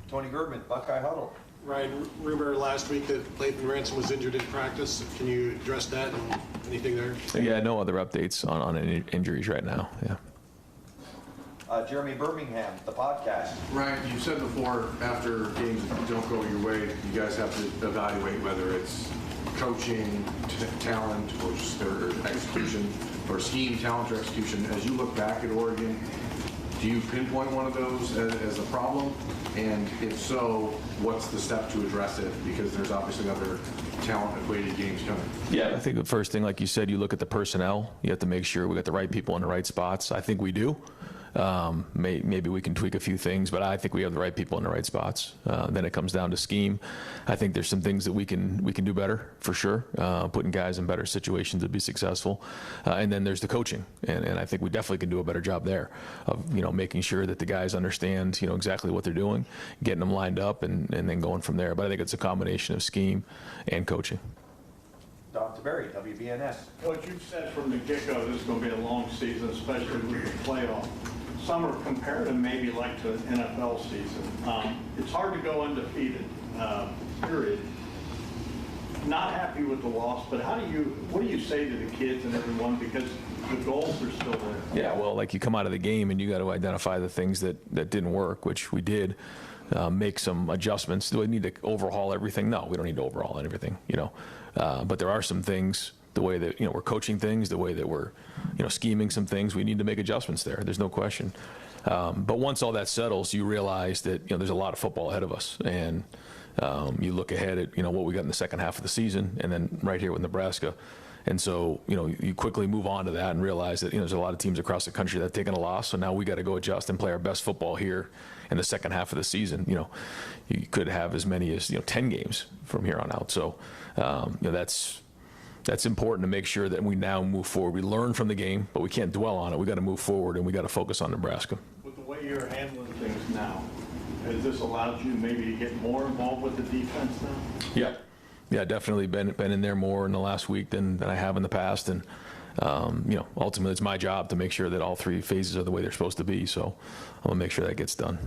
Tony Girdman, Buckeye Huddle. Ryan, rumor last week that Lathan Ransom was injured in practice. Can you address that and anything there? Yeah, no other updates on any injuries right now. Yeah. Jeremy Birmingham, the podcast. Ryan, you said before, after games that don't go your way, you guys have to evaluate whether it's coaching, talent, or just their execution, or scheme, talent, or execution. As you look back at Oregon, do you pinpoint one of those as a problem? And if so, what's the step to address it? Because there's obviously other talent-equated games coming. Yeah, I think the first thing, like you said, you look at the personnel. You have to make sure we got the right people in the right spots. I think we do. Maybe we can tweak a few things, but I think we have the right people in the right spots. Then it comes down to scheme. I think there's some things that we can do better for sure, putting guys in better situations to be successful. And then there's the coaching, and I think we definitely can do a better job there of making sure that the guys understand exactly what they're doing, getting them lined up, and then going from there. But I think it's a combination of scheme and coaching. Don Taberry, WBNS. Coach, you've said from the get-go this is going to be a long season, especially with the playoff. Some are compared them maybe like to an NFL season. It's hard to go undefeated, period. Not happy with the loss, but what do you say to the kids and everyone, because the goals are still there? Yeah, well, like you come out of the game and you got to identify the things that didn't work, which we did. Make some adjustments. Do we need to overhaul everything? No, we don't need to overhaul everything, but there are some things, the way that we're coaching things, the way that we're scheming some things, we need to make adjustments there. There's no question. But once all that settles, you realize that there's a lot of football ahead of us, and you look ahead at what we got in the second half of the season, and then right here with Nebraska. And so, you quickly move on to that and realize that, there's a lot of teams across the country that have taken a loss. So now we got to go adjust and play our best football here in the second half of the season. You could have as many as, 10 games from here on out. So, that's important to make sure that we now move forward. We learn from the game, but we can't dwell on it. We got to move forward, and we got to focus on Nebraska. With the way you're handling things now, has this allowed you maybe to get more involved with the defense now? Yeah, definitely been in there more in the last week than I have in the past, and ultimately it's my job to make sure that all three phases are the way they're supposed to be. So I'm gonna make sure that gets done.